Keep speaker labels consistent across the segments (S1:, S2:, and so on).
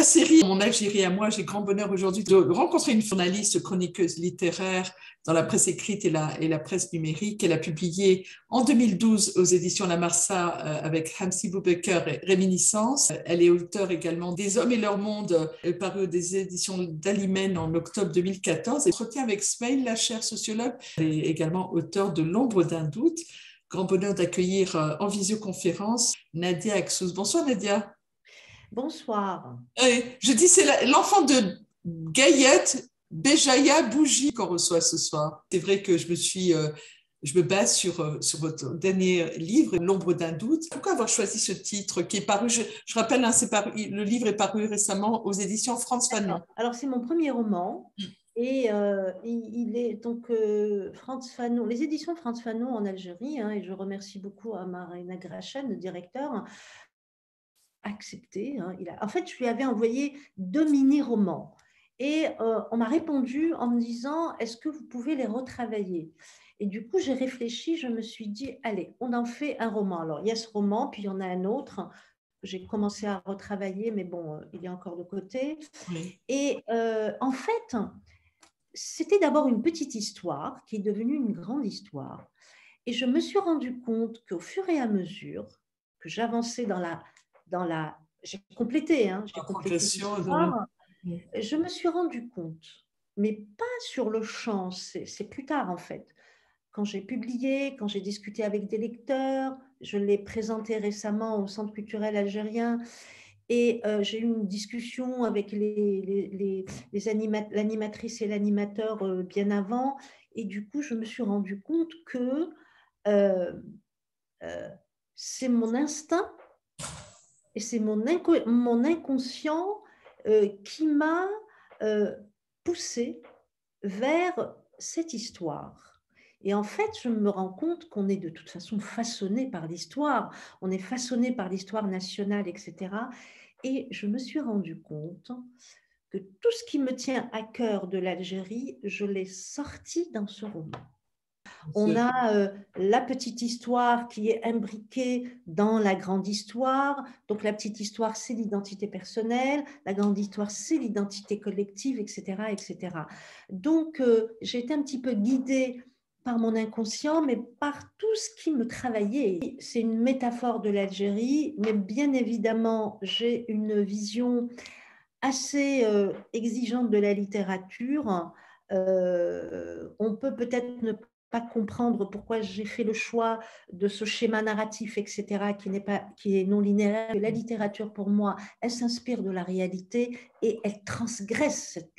S1: série Mon Algérie à moi, j'ai grand bonheur aujourd'hui de rencontrer une journaliste chroniqueuse littéraire dans la presse écrite et la presse numérique. Elle a publié en 2012 aux éditions La Marsa avec Hamsi Boubaker et Réminiscence. Elle est auteure également des Hommes et leur monde, paru aux éditions d'Alimène en octobre 2014. Elle entretient avec Smaïl Lacher, sociologue. Elle est également auteure de L'ombre d'un doute. Grand bonheur d'accueillir en visioconférence Nadia Aksous. Bonsoir Nadia.
S2: Bonsoir.
S1: Je dis, c'est l'enfant de Gaïette Béjaïa Bougie qu'on reçoit ce soir. C'est vrai que je me base sur votre dernier livre, L'ombre d'un doute. Pourquoi avoir choisi ce titre qui est paru, je rappelle, hein, le livre est paru récemment aux éditions Frantz Fanon.
S2: Alors, c'est mon premier roman. Et il est donc Frantz Fanon, les éditions Frantz Fanon en Algérie, hein, et je remercie beaucoup Marina Grachen, le directeur, accepté. Hein, en fait, je lui avais envoyé 2 mini-romans et on m'a répondu en me disant est-ce que vous pouvez les retravailler? Et du coup, j'ai réfléchi, je me suis dit allez, on en fait un roman. Alors, il y a ce roman, puis il y en a un autre que j'ai commencé à retravailler, mais bon, il est encore de côté.
S1: Oui.
S2: Et en fait, c'était d'abord une petite histoire qui est devenue une grande histoire. Et je me suis rendu compte qu'au fur et à mesure que j'avançais j'ai complété, hein, j'ai complété l'histoire, je me suis rendu compte, mais pas sur le champ, c'est plus tard en fait. Quand j'ai publié, quand j'ai discuté avec des lecteurs, je l'ai présenté récemment au Centre culturel algérien et j'ai eu une discussion avec l'animatrice et l'animateur bien avant. Et du coup, je me suis rendu compte que c'est mon instinct et c'est mon inconscient qui m'a poussé vers cette histoire. Et en fait, je me rends compte qu'on est de toute façon façonné par l'histoire, on est façonné par l'histoire nationale, etc. Et je me suis rendu compte que tout ce qui me tient à cœur de l'Algérie, je l'ai sorti dans ce roman. On a la petite histoire qui est imbriquée dans la grande histoire. Donc, la petite histoire, c'est l'identité personnelle. La grande histoire, c'est l'identité collective, etc., etc. Donc, j'ai été un petit peu guidée par mon inconscient, mais par tout ce qui me travaillait. C'est une métaphore de l'Algérie, mais bien évidemment, j'ai une vision assez exigeante de la littérature. On peut peut-être ne pas comprendre pourquoi j'ai fait le choix de ce schéma narratif, etc., qui est non linéaire. La littérature, pour moi, elle s'inspire de la réalité et elle transgresse cette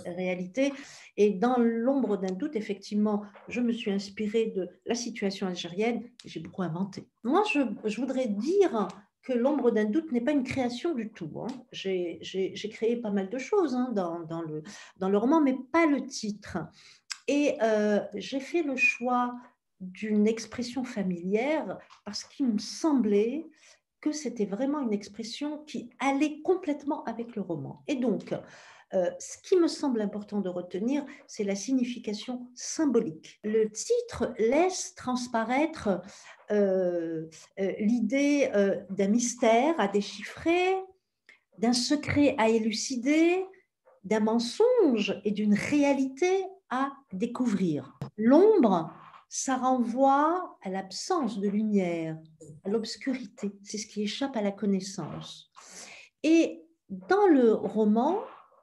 S2: réalité. Et dans L'ombre d'un doute, effectivement, je me suis inspirée de la situation algérienne et j'ai beaucoup inventé. Moi, je voudrais dire que L'ombre d'un doute n'est pas une création du tout. Hein. J'ai créé pas mal de choses hein, dans le roman, mais pas le titre. Et j'ai fait le choix d'une expression familière parce qu'il me semblait que c'était vraiment une expression qui allait complètement avec le roman. Et donc, ce qui me semble important de retenir, c'est la signification symbolique. Le titre laisse transparaître l'idée d'un mystère à déchiffrer, d'un secret à élucider, d'un mensonge et d'une réalité à découvrir. L'ombre, ça renvoie à l'absence de lumière, à l'obscurité. C'est ce qui échappe à la connaissance. Et dans le roman,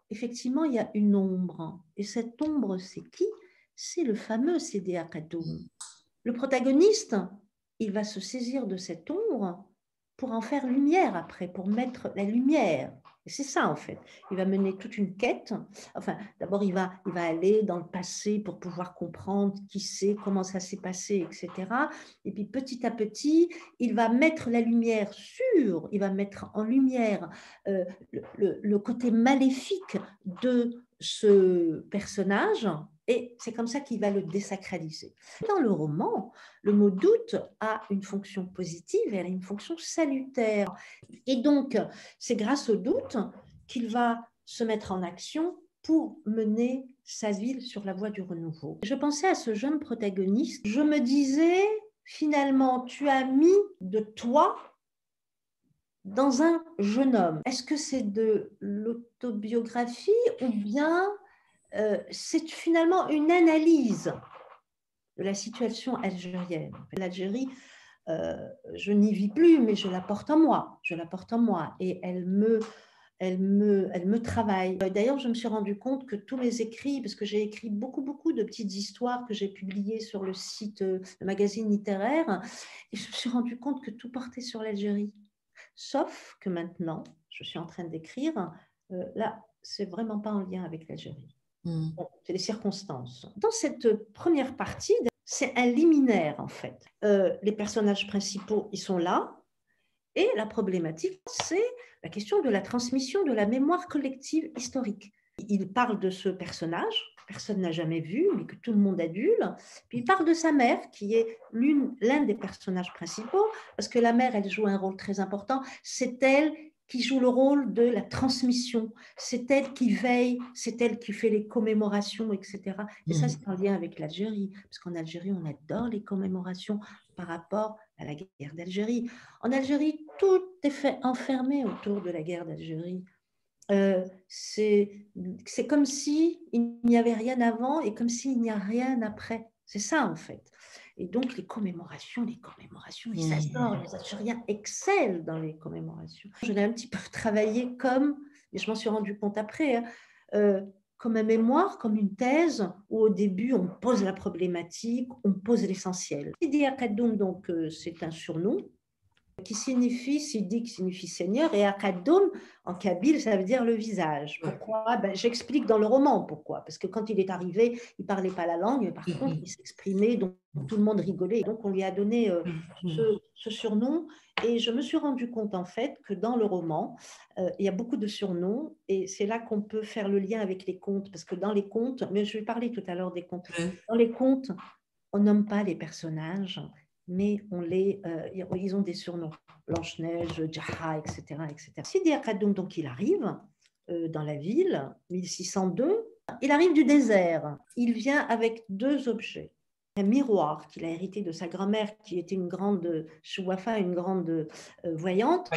S2: effectivement, il y a une ombre. Et cette ombre, c'est qui? C'est le fameux Sédé Akatoum. Le protagoniste, il va se saisir de cette ombre pour en faire lumière après, pour mettre la lumière. Et c'est ça, en fait. Il va mener toute une quête. Enfin, d'abord, il va aller dans le passé pour pouvoir comprendre qui c'est, comment ça s'est passé, etc. Et puis, petit à petit, il va mettre la lumière il va mettre en lumière le côté maléfique de ce personnage. Et c'est comme ça qu'il va le désacraliser. Dans le roman, le mot doute a une fonction positive et elle a une fonction salutaire. Et donc, c'est grâce au doute qu'il va se mettre en action pour mener sa ville sur la voie du renouveau. Je pensais à ce jeune protagoniste. Je me disais, finalement, tu as mis de toi dans un jeune homme. Est-ce que c'est de l'autobiographie ou bien c'est finalement une analyse de la situation algérienne? L'Algérie, je n'y vis plus, mais je la porte en moi. Je la porte en moi et elle me travaille. D'ailleurs, je me suis rendu compte que tous mes écrits, parce que j'ai écrit beaucoup de petites histoires que j'ai publiées sur le site, le magazine littéraire, et je me suis rendu compte que tout portait sur l'Algérie. Sauf que maintenant, je suis en train d'écrire, là, c'est vraiment pas en lien avec l'Algérie. Bon, c'est les circonstances. Dans cette première partie, c'est un liminaire en fait. Les personnages principaux, ils sont là, et la problématique, c'est la question de la transmission de la mémoire collective historique. Il parle de ce personnage que personne n'a jamais vu, mais que tout le monde adule. Puis il parle de sa mère, qui est l'un des personnages principaux, parce que la mère, elle joue un rôle très important. C'est elle qui joue le rôle de la transmission. C'est elle qui veille, c'est elle qui fait les commémorations, etc. Et ça, c'est en lien avec l'Algérie, parce qu'en Algérie, on adore les commémorations par rapport à la guerre d'Algérie. En Algérie, tout est fait enfermé autour de la guerre d'Algérie. C'est comme s'il n'y avait rien avant et comme s'il n'y a rien après. C'est ça, en fait. Et donc, les commémorations, ils adorent. Les Algériens excellent dans les commémorations. Je l'ai un petit peu travaillé comme, et je m'en suis rendu compte après, hein, comme un mémoire, comme une thèse, où au début, on pose la problématique, on pose l'essentiel. Sidi Akadoum, donc, c'est un surnom qui signifie, Sidi qui signifie Seigneur, et Akadoum, en kabyle, ça veut dire le visage. Pourquoi? J'explique dans le roman pourquoi. Parce que quand il est arrivé, il ne parlait pas la langue, mais par contre, il s'exprimait, donc tout le monde rigolait. Donc, on lui a donné ce surnom. Et je me suis rendu compte, en fait, que dans le roman, il y a beaucoup de surnoms. Et c'est là qu'on peut faire le lien avec les contes. Parce que dans les contes, mais je vais parler tout à l'heure des contes, dans les contes, on nomme pas les personnages, mais ils ont des surnoms. Blanche-Neige, Djahra, etc. etc. Sidi Akadoum, donc, il arrive dans la ville, 1602. Il arrive du désert. Il vient avec deux objets. Un miroir qu'il a hérité de sa grand-mère, qui était une grande chouafa, une grande voyante.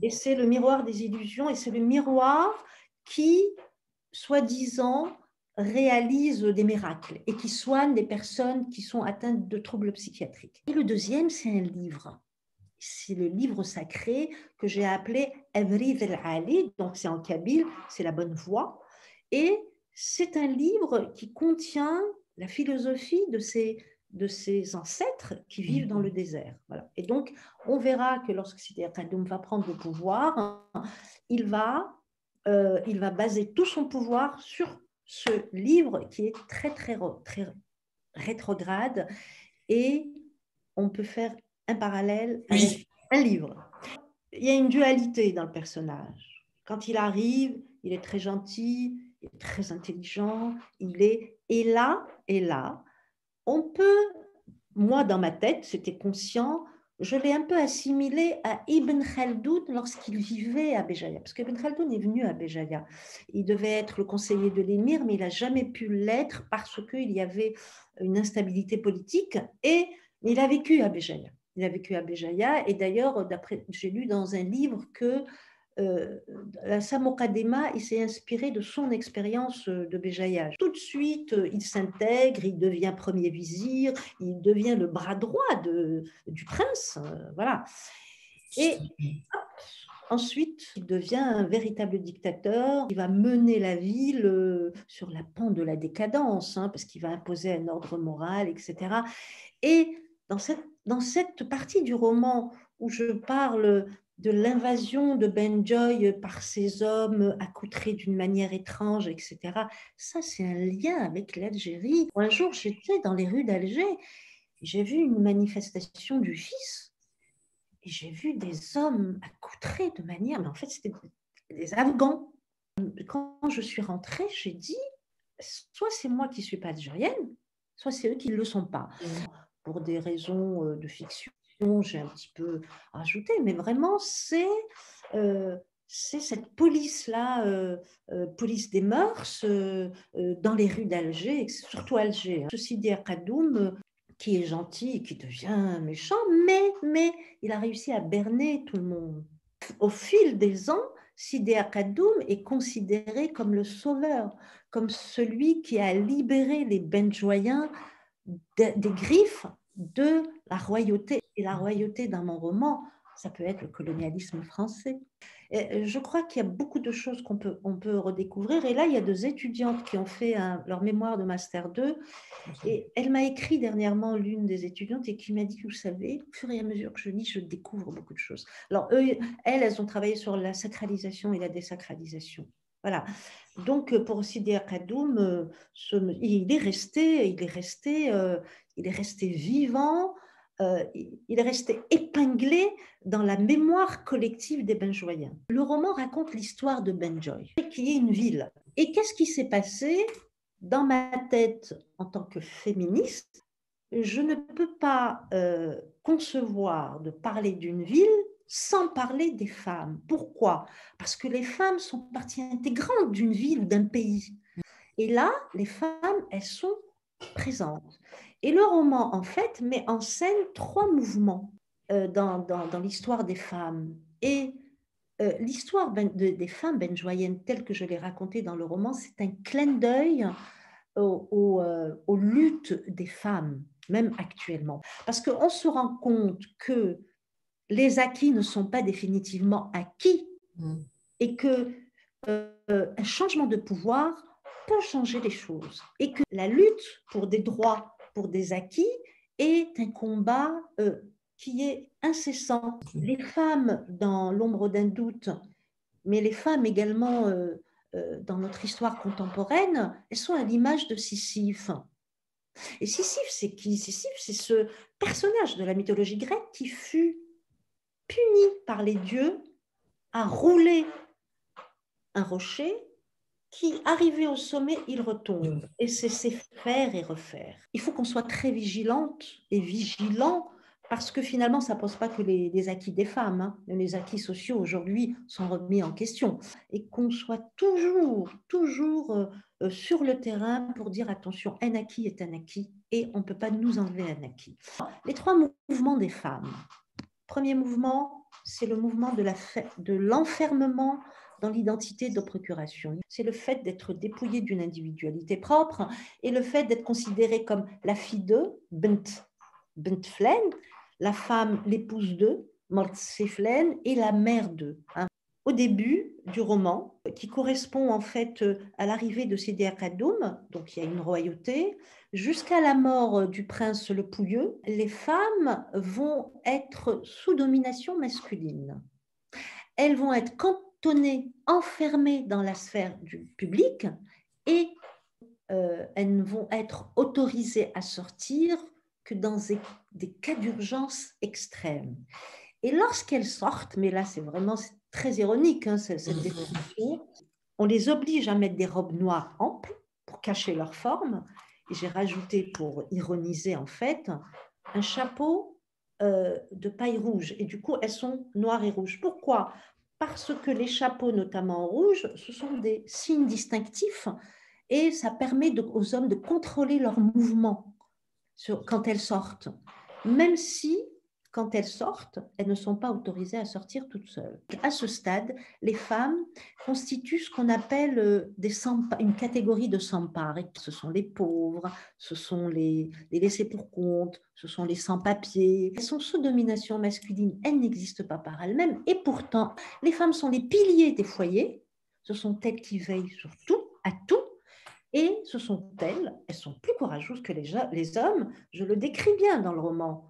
S2: Et c'est le miroir des illusions, et c'est le miroir qui, soi-disant, réalise des miracles et qui soigne des personnes qui sont atteintes de troubles psychiatriques. Et le deuxième, c'est un livre. C'est le livre sacré que j'ai appelé Evrid el-Ali, donc c'est en kabyle, c'est la bonne voie. Et c'est un livre qui contient la philosophie de ces ancêtres qui vivent dans le désert. Voilà. Et donc, on verra que lorsque Sidi Akadoum va prendre le pouvoir, il va baser tout son pouvoir sur ce livre qui est très rétrograde, et on peut faire un parallèle avec un livre. Il y a une dualité dans le personnage. Quand il arrive, il est très gentil, il est très intelligent, et là, on peut, moi dans ma tête, c'était conscient, je l'ai un peu assimilé à Ibn Khaldoun lorsqu'il vivait à Béjaïa. Parce qu'Ibn Khaldoun est venu à Béjaïa. Il devait être le conseiller de l'émir, mais il n'a jamais pu l'être parce qu'il y avait une instabilité politique. Et il a vécu à Béjaïa. Il a vécu à Béjaïa. Et d'ailleurs, j'ai lu dans un livre que la Samokadema, il s'est inspiré de son expérience de Béjaïa. Tout de suite, il s'intègre, il devient premier vizir, il devient le bras droit du prince, voilà. Et ensuite, il devient un véritable dictateur. Il va mener la ville sur la pente de la décadence, hein, parce qu'il va imposer un ordre moral, etc. Et dans cette partie du roman où je parle de l'invasion de Benjoy par ces hommes accoutrés d'une manière étrange, etc. Ça, c'est un lien avec l'Algérie. Un jour, j'étais dans les rues d'Alger, j'ai vu une manifestation du fils, et j'ai vu des hommes accoutrés de manière, mais en fait, c'était des Afghans. Quand je suis rentrée, j'ai dit, soit c'est moi qui ne suis pas algérienne, soit c'est eux qui ne le sont pas. Pour des raisons de fiction, j'ai un petit peu rajouté, mais vraiment, c'est cette police-là, police des mœurs, dans les rues d'Alger, surtout Alger. Ceci dit, Akadoum, qui est gentil et qui devient méchant, mais il a réussi à berner tout le monde. au fil des ans, Sidi Akadoum est considéré comme le sauveur, comme celui qui a libéré les Benjoyens des griffes de la royauté. Et la royauté dans mon roman, ça peut être le colonialisme français. Et je crois qu'il y a beaucoup de choses on peut redécouvrir. Et là, il y a deux étudiantes qui ont fait leur mémoire de Master 2. Et elle m'a écrit dernièrement, l'une des étudiantes, et qui m'a dit, vous savez, au fur et à mesure que je lis, je découvre beaucoup de choses. Alors, elles ont travaillé sur la sacralisation et la désacralisation. Voilà. Donc, pour Sidi Akadoum, il est resté vivant, il est resté épinglé dans la mémoire collective des Benjoyens. Le roman raconte l'histoire de Benjoy, qui est une ville. Et qu'est-ce qui s'est passé dans ma tête en tant que féministe? Je ne peux pas concevoir de parler d'une ville sans parler des femmes. Pourquoi? Parce que les femmes sont partie intégrante d'une ville ou d'un pays. Et là, les femmes, elles sont présentes. Et le roman, en fait, met en scène trois mouvements dans l'histoire des femmes. Et l'histoire des femmes benjoyennes, telle que je l'ai racontée dans le roman, c'est un clin d'œil aux luttes des femmes, même actuellement. Parce qu'on se rend compte que les acquis ne sont pas définitivement acquis et que un changement de pouvoir peut changer les choses et que la lutte pour des droits, pour des acquis est un combat qui est incessant. Les femmes dans l'ombre d'un doute, mais les femmes également dans notre histoire contemporaine, elles sont à l'image de Sisyphe. Et Sisyphe, c'est qui? Sisyphe, c'est ce personnage de la mythologie grecque qui fut puni par les dieux à rouler un rocher qui, arrivé au sommet, il retombe. Et c'est faire et refaire. Il faut qu'on soit très vigilante et vigilant parce que finalement, ça ne pose pas que les acquis des femmes. Hein. Les acquis sociaux aujourd'hui sont remis en question. Et qu'on soit toujours sur le terrain pour dire attention, un acquis est un acquis et on ne peut pas nous enlever un acquis. Les trois mouvements des femmes. Premier mouvement, c'est le mouvement de l'enfermement dans l'identité de procuration. C'est le fait d'être dépouillé d'une individualité propre et le fait d'être considéré comme la fille de, Bint Flen, la femme, l'épouse de, Mortseflen, et la mère de. Hein. Au début du roman, qui correspond en fait à l'arrivée de Sidi Akadoum, donc il y a une royauté, jusqu'à la mort du prince le Pouilleux, les femmes vont être sous domination masculine. Elles vont être cantonnées, enfermées dans la sphère du public et elles ne vont être autorisées à sortir que dans des cas d'urgence extrêmes. Et lorsqu'elles sortent, mais là c'est vraiment très ironique, hein, cette définition, on les oblige à mettre des robes noires amples pour cacher leur forme. Et j'ai rajouté, pour ironiser en fait, un chapeau de paille rouge. Et du coup, elles sont noires et rouges. Pourquoi? Parce que les chapeaux, notamment en rouge, ce sont des signes distinctifs et ça permet aux hommes de contrôler leurs mouvements quand elles sortent. Même si, quand elles sortent, elles ne sont pas autorisées à sortir toutes seules. À ce stade, les femmes constituent ce qu'on appelle une catégorie de sans-pares. Ce sont les pauvres, ce sont les laissés pour compte, ce sont les sans-papiers. Elles sont sous domination masculine, elles n'existent pas par elles-mêmes. Et pourtant, les femmes sont les piliers des foyers. Ce sont elles qui veillent sur tout, à tout. Et ce sont elles sont plus courageuses que les hommes. Je le décris bien dans le roman.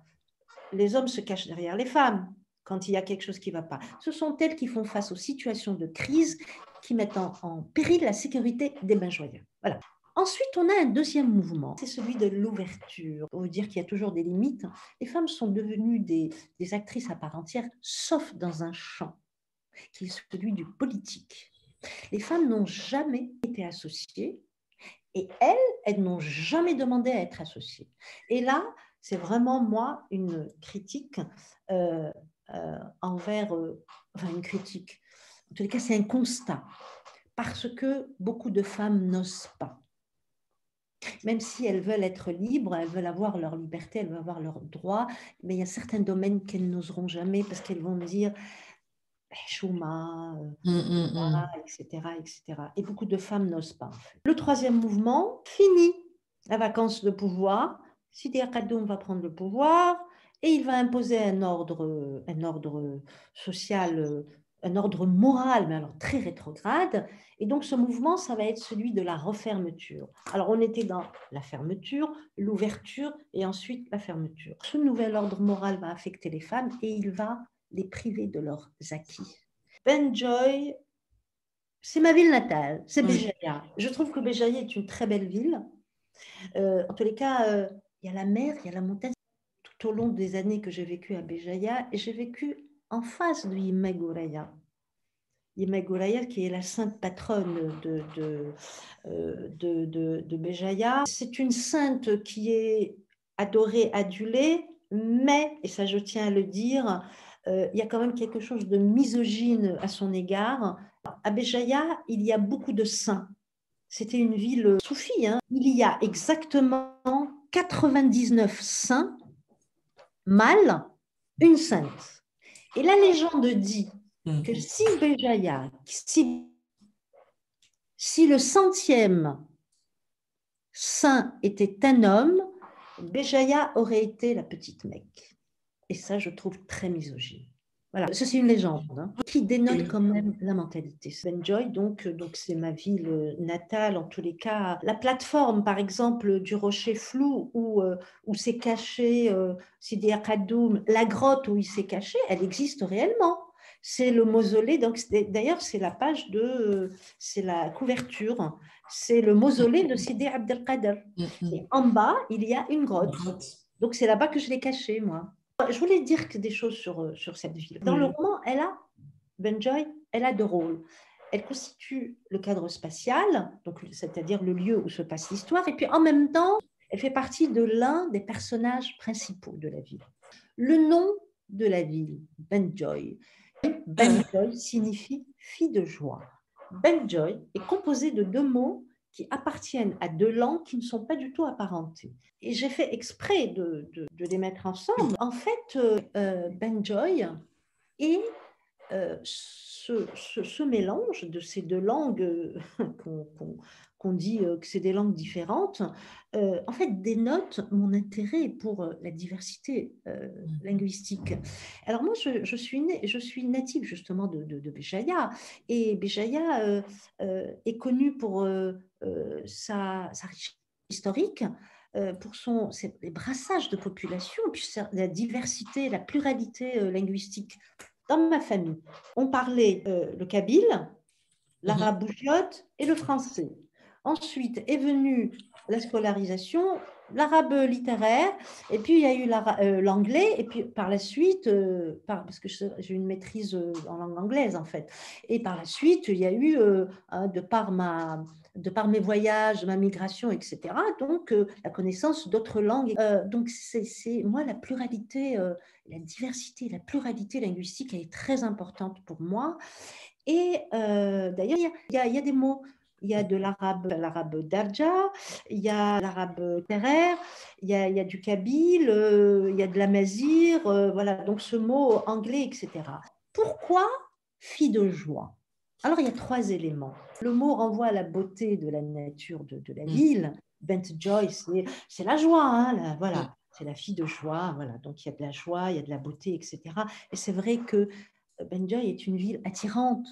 S2: Les hommes se cachent derrière les femmes quand il y a quelque chose qui ne va pas. Ce sont elles qui font face aux situations de crise qui mettent en péril la sécurité des Benjoyens. Voilà. Ensuite, on a un deuxième mouvement, c'est celui de l'ouverture. Pour vous dire qu'il y a toujours des limites, les femmes sont devenues des actrices à part entière, sauf dans un champ, qui est celui du politique. Les femmes n'ont jamais été associées et elles n'ont jamais demandé à être associées. Et là, c'est vraiment, moi, une critique une critique. En tous les cas, c'est un constat. Parce que beaucoup de femmes n'osent pas. Même si elles veulent être libres, elles veulent avoir leur liberté, elles veulent avoir leurs droits, mais il y a certains domaines qu'elles n'oseront jamais parce qu'elles vont me dire Chouma,
S1: Mm.
S2: etc., etc. Et beaucoup de femmes n'osent pas, en fait. Le troisième mouvement, fini la vacance de pouvoir. Sidi Akadoum va prendre le pouvoir et il va imposer un ordre social, un ordre moral, mais alors très rétrograde. Et donc ce mouvement, ça va être celui de la refermeture. Alors on était dans la fermeture, l'ouverture et ensuite la fermeture. Ce nouvel ordre moral va affecter les femmes et il va les priver de leurs acquis. Benjoy, c'est ma ville natale, c'est Béjaïa. Je trouve que Béjaïa est une très belle ville. En tous les cas, il y a la mer, il y a la montagne. Tout au long des années que j'ai vécues à Béjaïa, et j'ai vécu en face de Yimagouraya. Yimagouraya, qui est la sainte patronne de Béjaïa. C'est une sainte qui est adorée, adulée, mais, et ça je tiens à le dire, il y a quand même quelque chose de misogyne à son égard. À Béjaïa, il y a beaucoup de saints. C'était une ville soufie. Hein. Il y a exactement 99 saints, mâles, une sainte. Et la légende dit que si Béjaïa, si le 100e saint était un homme, Béjaïa aurait été la petite Mecque. Et ça, je trouve très misogyne. Voilà, ça c'est une légende qui dénote quand même la mentalité. Benjoy, donc c'est ma ville natale en tous les cas. La plateforme, par exemple, du Rocher Flou où s'est caché Sidi Akadoum, la grotte où il s'est caché, elle existe réellement. C'est le mausolée, donc d'ailleurs c'est la page c'est la couverture, c'est le mausolée de Sidi Abdelkader. Et en bas, il y a une grotte. Donc c'est là-bas que je l'ai caché, moi. Je voulais dire des choses sur cette ville. Dans le roman, Benjoy, elle a deux rôles. Elle constitue le cadre spatial, c'est-à-dire le lieu où se passe l'histoire, et puis en même temps, elle fait partie de l'un des personnages principaux de la ville. Le nom de la ville, Benjoy, signifie fille de joie. Benjoy est composé de deux mots qui appartiennent à deux langues qui ne sont pas du tout apparentées. Et j'ai fait exprès de les mettre ensemble. En fait, Benjoy est ce mélange de ces deux langues qu'on dit que c'est des langues différentes, en fait, dénote mon intérêt pour la diversité linguistique. Alors moi, je suis native justement de Béjaïa, et Béjaïa est connue pour sa richesse historique, pour les brassages de population, puis la diversité, la pluralité linguistique. Dans ma famille, on parlait le kabyle, l'arabe bougiote et le français. Ensuite est venue la scolarisation, l'arabe littéraire, et puis il y a eu l'anglais, et puis par la suite, parce que j'ai une maîtrise en langue anglaise en fait, et par la suite, il y a eu, de par mes voyages, ma migration, etc., donc la connaissance d'autres langues. Donc c'est moi, la pluralité, la diversité, la pluralité linguistique, elle est très importante pour moi. Et d'ailleurs, il y a des mots. Il y a de l'arabe darja, il y a l'arabe terraire, il y a du kabyle, il y a de l'amazigh, voilà, donc ce mot anglais, etc. Pourquoi fille de joie? Alors, il y a trois éléments. Le mot renvoie à la beauté de la nature de la ville. Bent Joy, c'est la joie, hein, voilà. C'est la fille de joie, voilà. Donc, il y a de la joie, il y a de la beauté, etc. Et c'est vrai que Benjoy est une ville attirante,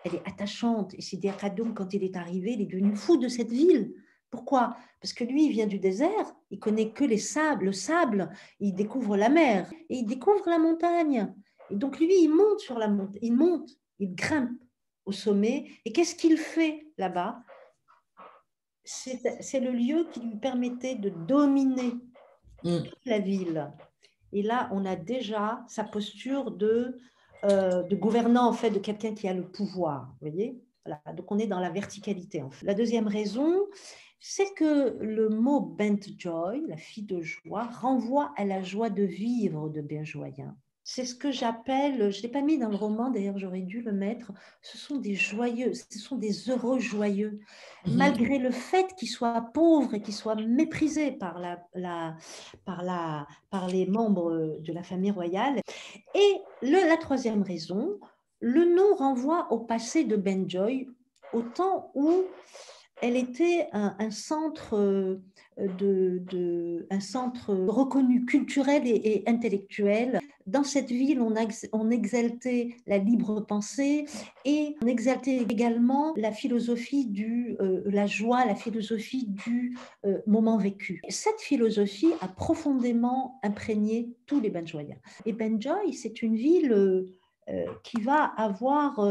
S2: elle est attachante. Et Sidi Akadoum, quand il est arrivé, il est devenu fou de cette ville. Pourquoi? Parce que lui, il vient du désert, il connaît que le sable, il découvre la mer et il découvre la montagne. Et donc lui, il monte sur la montagne, il grimpe au sommet. Et qu'est-ce qu'il fait là-bas? C'est le lieu qui lui permettait de dominer toute la ville. Et là, on a déjà sa posture de gouvernant, en fait, de quelqu'un qui a le pouvoir. Vous voyez? Voilà. Donc, on est dans la verticalité. En fait. La deuxième raison, c'est que le mot Bent Joy, la fille de joie, renvoie à la joie de vivre de Benjoyen. C'est ce que j'appelle, je ne l'ai pas mis dans le roman, d'ailleurs j'aurais dû le mettre, ce sont des joyeux, ce sont des heureux joyeux, malgré le fait qu'ils soient pauvres et qu'ils soient méprisés par les membres de la famille royale. Et la troisième raison, Le nom renvoie au passé de Benjoy, au temps où elle était un centre, un centre reconnu culturel et intellectuel. Dans cette ville, on exaltait la libre pensée et on exaltait également la philosophie la joie, la philosophie du moment vécu. Cette philosophie a profondément imprégné tous les Benjoyens. Et Benjoy, c'est une ville qui va avoir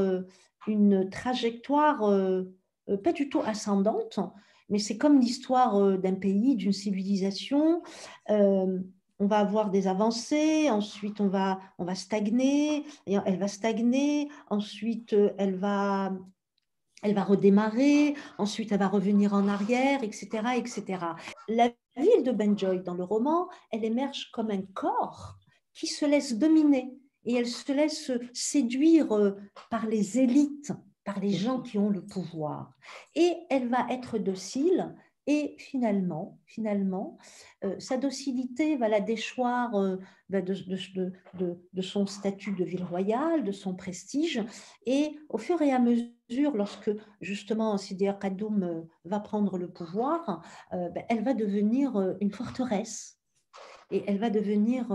S2: une trajectoire pas du tout ascendante, mais c'est comme l'histoire d'un pays, d'une civilisation. On va avoir des avancées, ensuite on va stagner, et elle va stagner, ensuite elle va redémarrer, ensuite elle va revenir en arrière, etc., etc. La ville de Benjoy, dans le roman, elle émerge comme un corps qui se laisse dominer et elle se laisse séduire par les élites, par les gens qui ont le pouvoir. Et elle va être docile et finalement, sa docilité va la déchoir de son statut de ville royale, de son prestige. Et au fur et à mesure, lorsque justement Sidi Kadoum va prendre le pouvoir, elle va devenir une forteresse. Et elle va devenir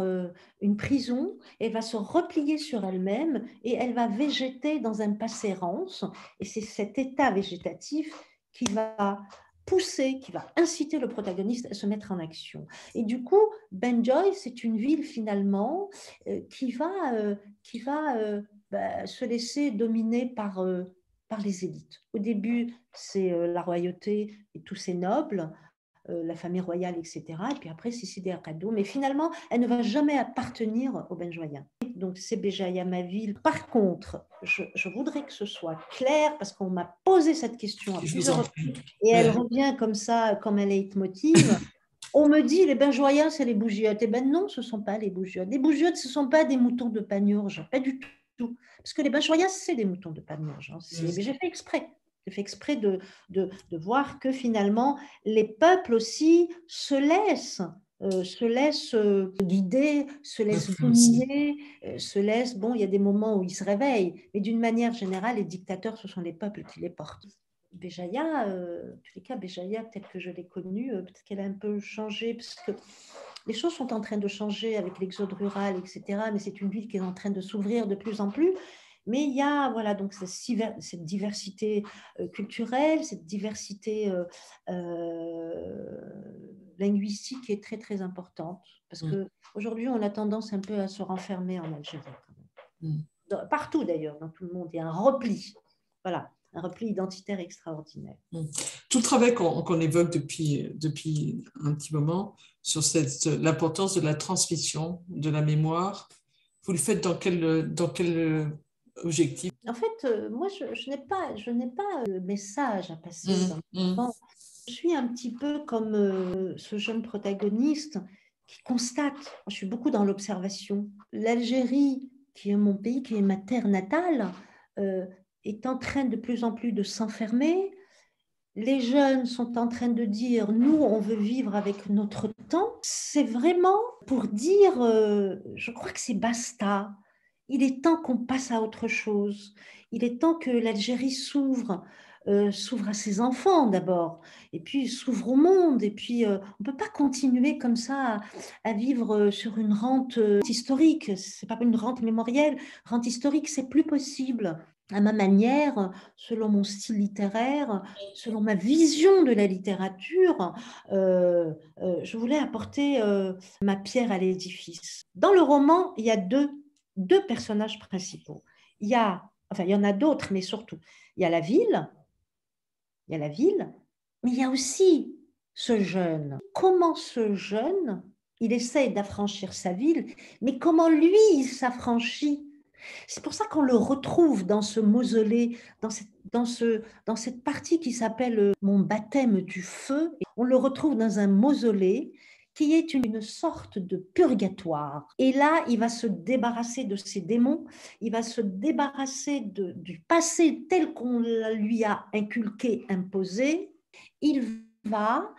S2: une prison, elle va se replier sur elle-même et elle va végéter dans un passé rance. Et c'est cet état végétatif qui va pousser, qui va inciter le protagoniste à se mettre en action. Et du coup, Benjoy, c'est une ville finalement qui va se laisser dominer par les élites. Au début, c'est la royauté et tous ses nobles, la famille royale, etc. Et puis après, c'est Sidi Kadoum. Mais finalement, elle ne va jamais appartenir aux Benjoyens. Donc, c'est Béjaïa, ma ville. Par contre, je voudrais que ce soit clair, parce qu'on m'a posé cette question à plusieurs reprises, et elle revient comme ça, comme un leitmotiv. On me dit, les Benjoyens, c'est les bougiottes. Eh bien non, ce ne sont pas les bougiottes. Les bougiottes, ce ne sont pas des moutons de Panurge, pas du tout. Parce que les Benjoyens, c'est des moutons de Panurge. Hein. J'ai fait exprès. J'ai fait exprès de voir que finalement, les peuples aussi se laissent guider, se laissent dominer, se laissent... Bon, il y a des moments où ils se réveillent, mais d'une manière générale, les dictateurs, ce sont les peuples qui les portent. Béjaïa, en tous les cas, Béjaïa, peut-être que je l'ai connue, peut-être qu'elle a un peu changé, parce que les choses sont en train de changer avec l'exode rural, etc. Mais c'est une ville qui est en train de s'ouvrir de plus en plus. Mais il y a voilà, donc cette diversité culturelle, cette diversité linguistique qui est très, très importante. Parce qu'aujourd'hui, on a tendance un peu à se renfermer en Algérie. Quand même. Partout d'ailleurs, dans tout le monde, il y a un repli. Voilà. Un repli identitaire extraordinaire.
S1: Tout le travail qu'on évoque depuis un petit moment sur l'importance de la transmission, de la mémoire, vous le faites dans quel objectif?
S2: En fait, moi, je n'ai pas de message à passer dans le moment. Je suis un petit peu comme ce jeune protagoniste qui constate. Moi, je suis beaucoup dans l'observation. L'Algérie, qui est mon pays, qui est ma terre natale, est en train de plus en plus de s'enfermer. Les jeunes sont en train de dire, nous, on veut vivre avec notre temps. C'est vraiment pour dire, je crois que c'est basta. Il est temps qu'on passe à autre chose. Il est temps que l'Algérie s'ouvre à ses enfants d'abord, et puis s'ouvre au monde. Et puis, on ne peut pas continuer comme ça à vivre sur une rente historique. Ce n'est pas une rente mémorielle. Rente historique, c'est plus possible. À ma manière, selon mon style littéraire, selon ma vision de la littérature, je voulais apporter ma pierre à l'édifice. Dans le roman, il y a deux personnages principaux. Il y en a d'autres, mais surtout, il y a la ville, mais il y a aussi ce jeune. Comment ce jeune, il essaye d'affranchir sa ville, mais comment lui, il s'affranchit? C'est pour ça qu'on le retrouve dans ce mausolée, dans cette partie qui s'appelle Mon baptême du feu. On le retrouve dans un mausolée qui est une sorte de purgatoire. Et là, il va se débarrasser de ses démons, il va se débarrasser du passé tel qu'on lui a inculqué, imposé. Il va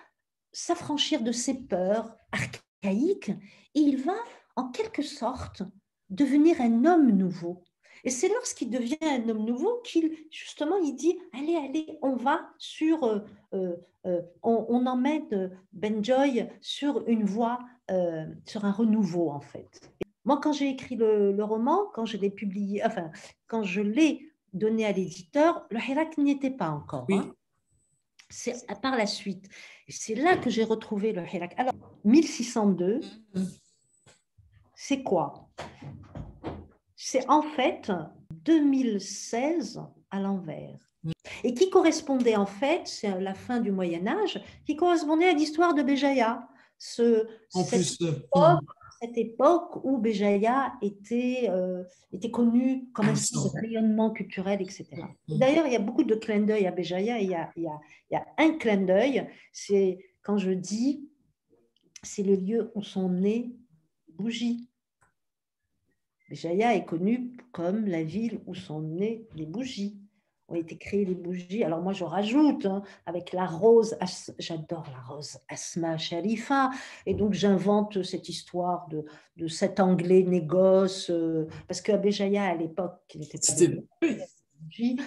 S2: s'affranchir de ses peurs archaïques et il va, en quelque sorte, devenir un homme nouveau. Et c'est lorsqu'il devient un homme nouveau qu'il, justement, il dit, allez, allez, on va sur, on emmène Benjoy sur une voie, sur un renouveau, en fait. Moi, quand j'ai écrit le roman, quand je l'ai publié, enfin, quand je l'ai donné à l'éditeur, le Hirak n'y était pas encore.
S1: Oui.
S2: Hein. C'est par la suite. C'est là que j'ai retrouvé le Hirak. Alors, 1602, c'est quoi? C'est en fait 2016 à l'envers. Et qui correspondait en fait, c'est la fin du Moyen-Âge, qui correspondait à l'histoire de Béjaïa. Cette époque où Béjaïa était connue comme un signe de rayonnement culturel, etc. D'ailleurs, il y a beaucoup de clins d'œil à Béjaïa, et il y a un clin d'œil, c'est quand je dis, c'est le lieu où sont nées les bougies. Béjaïa est connue comme la ville où sont nées les bougies, ont été créées les bougies. Alors moi, je rajoute, hein, avec la rose, j'adore la rose Asma Sharifa, et donc j'invente cette histoire de cet Anglais négoce, parce qu'à Béjaïa, à l'époque, qui n'était pas il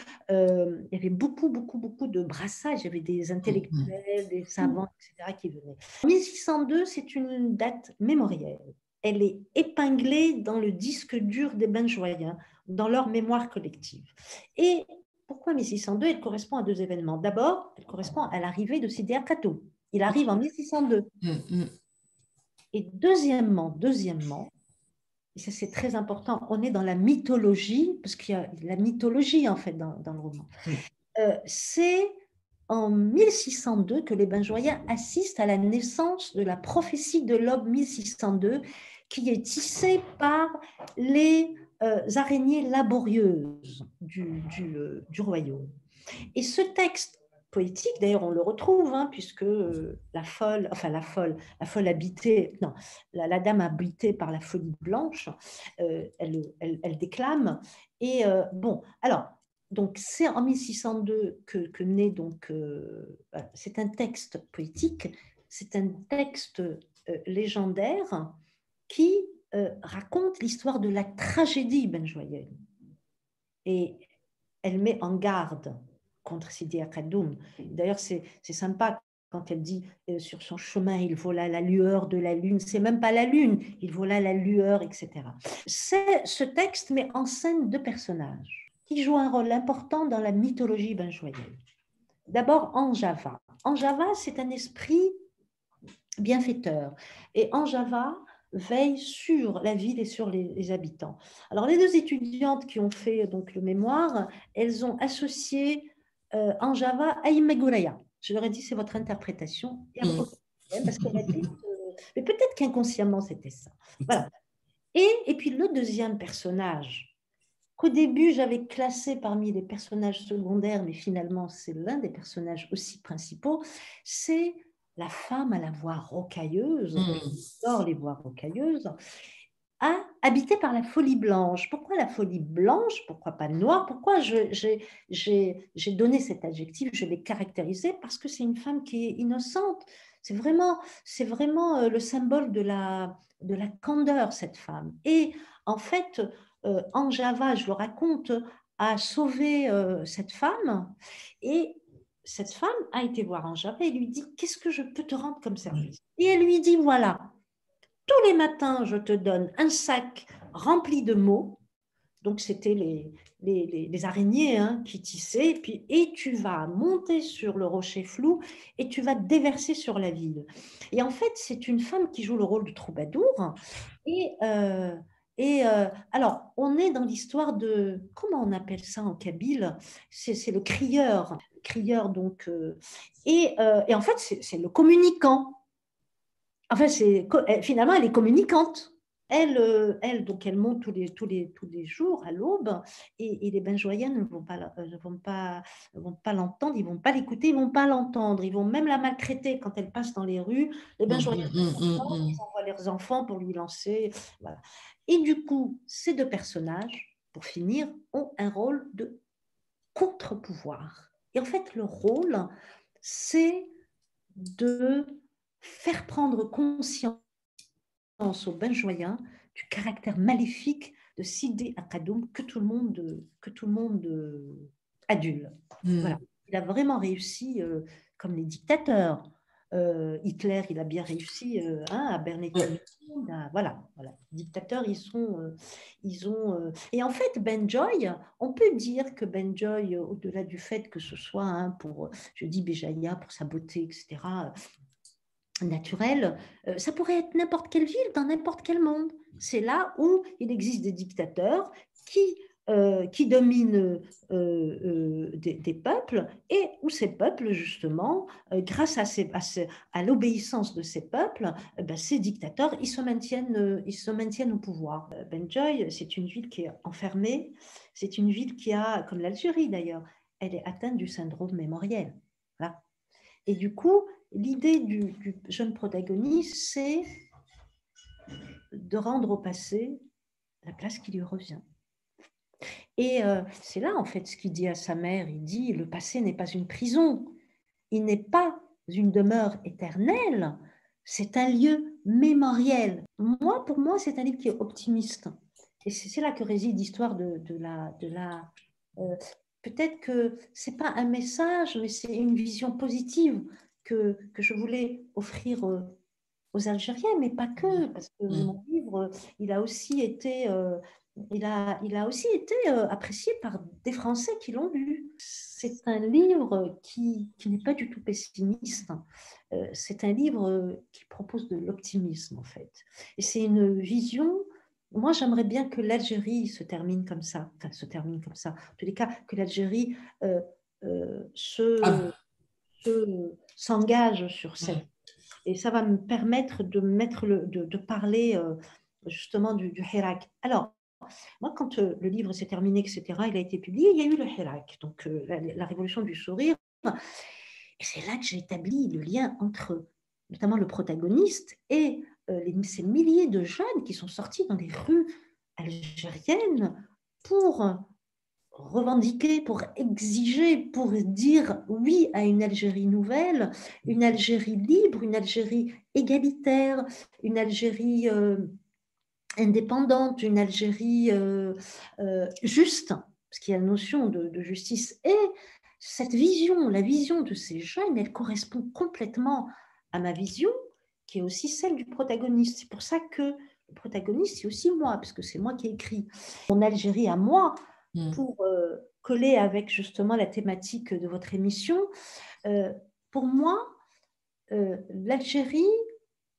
S2: y avait beaucoup de brassages, il y avait des intellectuels, des savants, etc. qui venaient. 1602, c'est une date mémorielle. Elle est épinglée dans le disque dur des Benjoyens, dans leur mémoire collective. Et pourquoi 1602? Elle correspond à deux événements. D'abord, elle correspond à l'arrivée de Sidi Akato. Il arrive en 1602. Et deuxièmement, et ça c'est très important, on est dans la mythologie, parce qu'il y a la mythologie en fait dans le roman. C'est en 1602 que les Benjoyens assistent à la naissance de la prophétie de l'aube 1602, qui est tissée par les araignées laborieuses du royaume. Et ce texte poétique, d'ailleurs on le retrouve, hein, puisque la folle habitée, non, la dame habitée par la folie blanche, elle déclame. Et bon, alors, donc c'est en 1602 que naît donc, c'est un texte poétique, c'est un texte légendaire qui raconte l'histoire de la tragédie benjoyenne. Et elle met en garde contre Sidi Akadoum. D'ailleurs, c'est sympa quand elle dit sur son chemin, il vola la lueur de la lune. C'est même pas la lune, il vola la lueur, etc. Ce texte met en scène deux personnages qui jouent un rôle important dans la mythologie benjoyenne. D'abord, Anjava. Anjava, c'est un esprit bienfaiteur. Et Anjava veille sur la ville et sur les habitants. Alors, les deux étudiantes qui ont fait donc, le mémoire, elles ont associé Anjava à Imeguraya. Je leur ai dit, c'est votre interprétation. Parce qu'elle a dit, mais peut-être qu'inconsciemment, c'était ça. Voilà. Et puis, le deuxième personnage, qu'au début, j'avais classé parmi les personnages secondaires, mais finalement, c'est l'un des personnages aussi principaux, c'est la femme à la voix rocailleuse, j'adore les voix rocailleuses, habitée par la folie blanche. Pourquoi la folie blanche? Pourquoi pas noire? Pourquoi j'ai donné cet adjectif? Je l'ai caractérisé parce que c'est une femme qui est innocente. C'est vraiment le symbole de la candeur, cette femme. Et en fait, Anjava, je le raconte, a sauvé cette femme, et cette femme a été voir Anjava et lui dit, qu'est-ce que je peux te rendre comme service? Et elle lui dit, voilà, tous les matins, je te donne un sac rempli de mots. Donc, c'était les araignées, hein, qui tissaient. Et tu vas monter sur le rocher flou et tu vas te déverser sur la ville. Et en fait, c'est une femme qui joue le rôle de troubadour. Alors, on est dans l'histoire de... Comment on appelle ça en kabyle? C'est le crieur. Donc, et en fait, c'est le communicant. Enfin, finalement, elle est communicante. Donc, elle monte tous les jours à l'aube, et les Benjoyens ne vont pas l'entendre, ils ne vont pas l'écouter, ils ne vont pas l'entendre. Ils vont même la maltraiter quand elle passe dans les rues. Les Benjoyens, ils envoient leurs enfants pour lui lancer. Voilà. Et du coup, ces deux personnages, pour finir, ont un rôle de contre-pouvoir. Et en fait, le rôle, c'est de faire prendre conscience aux Benjoyens du caractère maléfique de Sidi Akadoum que tout le monde adule. Voilà. Il a vraiment réussi, comme les dictateurs. Hitler, il a bien réussi à berner tout le monde. Voilà. Les dictateurs, ils ont. Et en fait, Benjoy, on peut dire que Benjoy, au-delà du fait que ce soit je dis Béjaïa pour sa beauté, etc., naturelle, ça pourrait être n'importe quelle ville dans n'importe quel monde. C'est là où il existe des dictateurs qui dominent des peuples et où ces peuples, justement, grâce à l'obéissance de ces peuples, ces dictateurs, ils se maintiennent au pouvoir. Benjoy, c'est une ville qui est enfermée, c'est une ville qui a, comme l'Algérie d'ailleurs, elle est atteinte du syndrome mémoriel. Voilà. Et du coup, l'idée du jeune protagoniste, c'est de rendre au passé la place qui lui revient. Et c'est là, en fait, ce qu'il dit à sa mère. Il dit, le passé n'est pas une prison, il n'est pas une demeure éternelle, c'est un lieu mémoriel. Pour moi, c'est un livre qui est optimiste. Et c'est là que réside l'histoire de la peut-être que ce n'est pas un message, mais c'est une vision positive que je voulais offrir aux Algériens, mais pas que, parce que mon livre, il a aussi été, apprécié par des Français qui l'ont lu. C'est un livre qui n'est pas du tout pessimiste. C'est un livre qui propose de l'optimisme, en fait. Et c'est une vision. Moi, j'aimerais bien que l'Algérie se termine comme ça. En tous les cas, que l'Algérie s'engage sur cette. Et ça va me permettre de parler justement du Hirak. Alors, moi, quand le livre s'est terminé, etc., il a été publié, il y a eu le Hirak, donc la révolution du sourire. Et c'est là que j'ai établi le lien entre notamment le protagoniste et ces milliers de jeunes qui sont sortis dans les rues algériennes pour revendiquer, pour exiger, pour dire oui à une Algérie nouvelle, une Algérie libre, une Algérie égalitaire, une Algérie indépendante, une Algérie juste, parce qu'il y a la notion de justice. Et cette vision, la vision de ces jeunes, elle correspond complètement à ma vision, qui est aussi celle du protagoniste. C'est pour ça que le protagoniste, c'est aussi moi, parce que c'est moi qui ai écrit mon Algérie à moi, pour coller avec justement la thématique de votre émission. Pour moi, l'Algérie,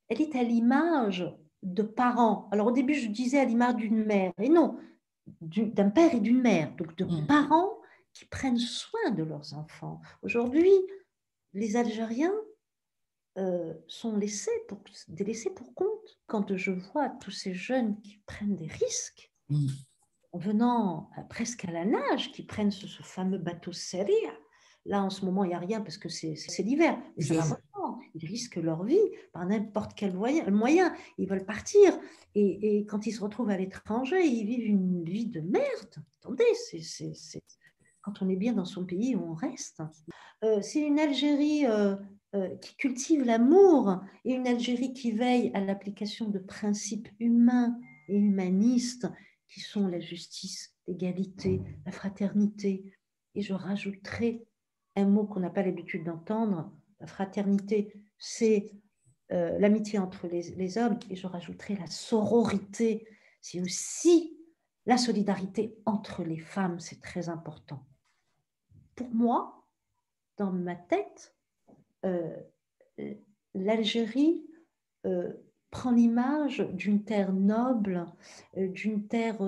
S2: elle est à l'image de parents. Alors au début, je disais à l'image d'une mère, et non, d'un père et d'une mère, donc de parents qui prennent soin de leurs enfants. Aujourd'hui, les Algériens sont délaissés pour compte. Quand je vois tous ces jeunes qui prennent des risques, en venant presque à la nage, qui prennent ce fameux bateau Seria. Là, en ce moment, il n'y a rien parce que c'est l'hiver. Ils risquent leur vie par n'importe quel moyen. Ils veulent partir. Et quand ils se retrouvent à l'étranger, ils vivent une vie de merde. Attendez, quand on est bien dans son pays, on reste. C'est une Algérie qui cultive l'amour et une Algérie qui veille à l'application de principes humains et humanistes qui sont la justice, l'égalité, la fraternité. Et je rajouterai un mot qu'on n'a pas l'habitude d'entendre. La fraternité, c'est l'amitié entre les hommes, et je rajouterai la sororité. C'est aussi la solidarité entre les femmes, c'est très important. Pour moi, dans ma tête, l'Algérie prend l'image d'une terre noble, d'une terre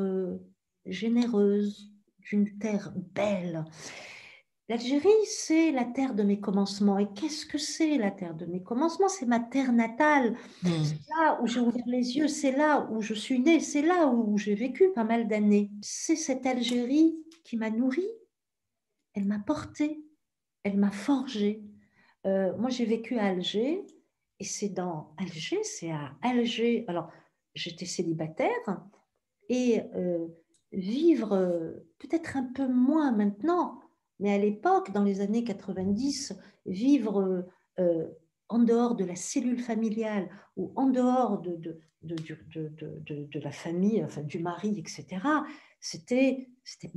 S2: généreuse, d'une terre belle. L'Algérie, c'est la terre de mes commencements. Et qu'est-ce que c'est la terre de mes commencements? C'est ma terre natale. C'est là où j'ai ouvert les yeux, c'est là où je suis née, c'est là où j'ai vécu pas mal d'années. C'est cette Algérie qui m'a nourrie, elle m'a portée, elle m'a forgée. Moi, j'ai vécu à Alger, et c'est à Alger. Alors, j'étais célibataire, et vivre, peut-être un peu moins maintenant, mais à l'époque, dans les années 90, vivre en dehors de la cellule familiale ou en dehors de la famille, enfin, du mari, etc., c'était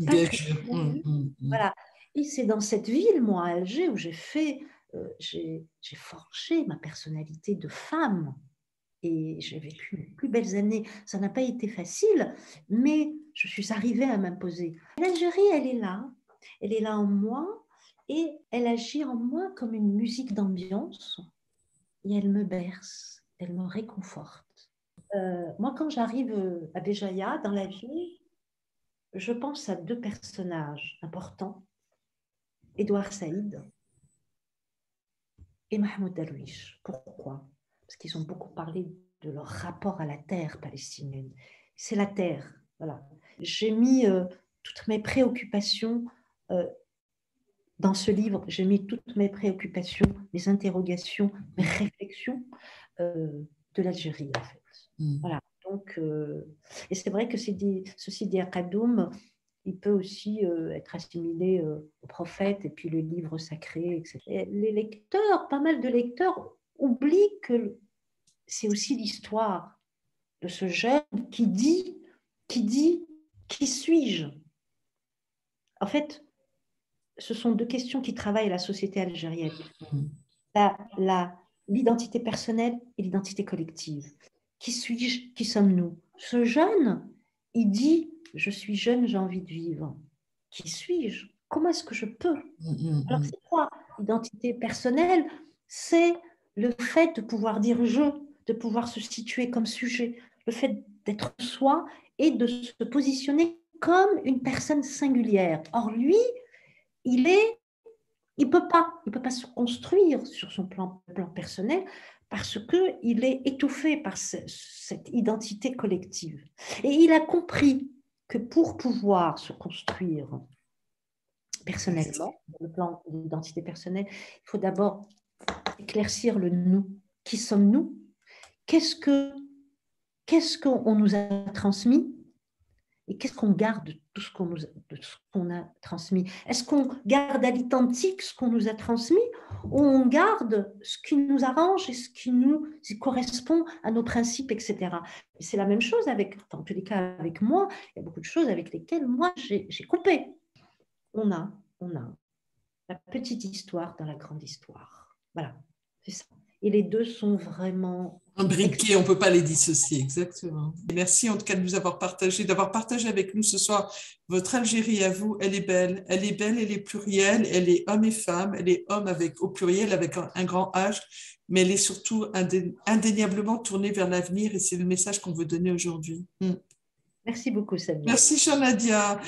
S2: pas très bien. Voilà. Et c'est dans cette ville, moi, Alger, où j'ai forgé ma personnalité de femme. Et j'ai vécu les plus belles années. Ça n'a pas été facile, mais je suis arrivée à m'imposer. L'Algérie, elle est là en moi, et elle agit en moi comme une musique d'ambiance, et elle me berce, elle me réconforte. Moi, quand j'arrive à Béjaïa, dans la ville, je pense à deux personnages importants, Édouard Saïd et Mahmoud Darwish. Pourquoi? Parce qu'ils ont beaucoup parlé de leur rapport à la terre palestinienne. C'est la terre, voilà. J'ai mis toutes mes préoccupations dans ce livre, j'ai mis toutes mes préoccupations, mes interrogations, mes réflexions de l'Algérie, en fait. Voilà. Donc, et c'est vrai que ce Sidi Akadoum, il peut aussi être assimilé au prophète et puis le livre sacré, etc. Et les lecteurs, pas mal de lecteurs, oublient que c'est aussi l'histoire de ce jeune qui dit, qui suis-je? En fait, ce sont deux questions qui travaillent la société algérienne. L'identité personnelle et l'identité collective. Qui suis-je? Qui sommes-nous? Ce jeune, il dit, je suis jeune, j'ai envie de vivre. Qui suis-je? Comment est-ce que je peux? Alors, c'est quoi l'identité personnelle? C'est le fait de pouvoir dire je, de pouvoir se situer comme sujet, le fait d'être soi et de se positionner comme une personne singulière. Or, lui, il peut pas se construire sur son plan personnel parce qu'il est étouffé par cette identité collective. Et il a compris que pour pouvoir se construire personnellement, sur le plan de l'identité personnelle, il faut d'abord éclaircir le nous. Qui sommes-nous? Qu'est-ce qu'on nous a transmis? Et qu'est-ce qu'on garde de tout ce qu'on a transmis? Est-ce qu'on garde à l'identique ce qu'on nous a transmis, ou on garde ce qui nous arrange et ce qui nous correspond à nos principes, etc. Et c'est la même chose en tous les cas avec moi. Il y a beaucoup de choses avec lesquelles moi j'ai coupé. On a la petite histoire dans la grande histoire. Voilà, c'est ça. Et les deux sont vraiment
S1: imbriqués, on ne peut pas les dissocier, exactement. Et merci en tout cas de nous avoir partagé, d'avoir partagé avec nous ce soir votre Algérie à vous. Elle est belle, elle est plurielle, elle est hommes et femmes, elle est homme au pluriel avec un grand H, mais elle est surtout indéniablement tournée vers l'avenir, et c'est le message qu'on veut donner aujourd'hui.
S2: Merci beaucoup, Samia.
S1: Merci, Shanadia.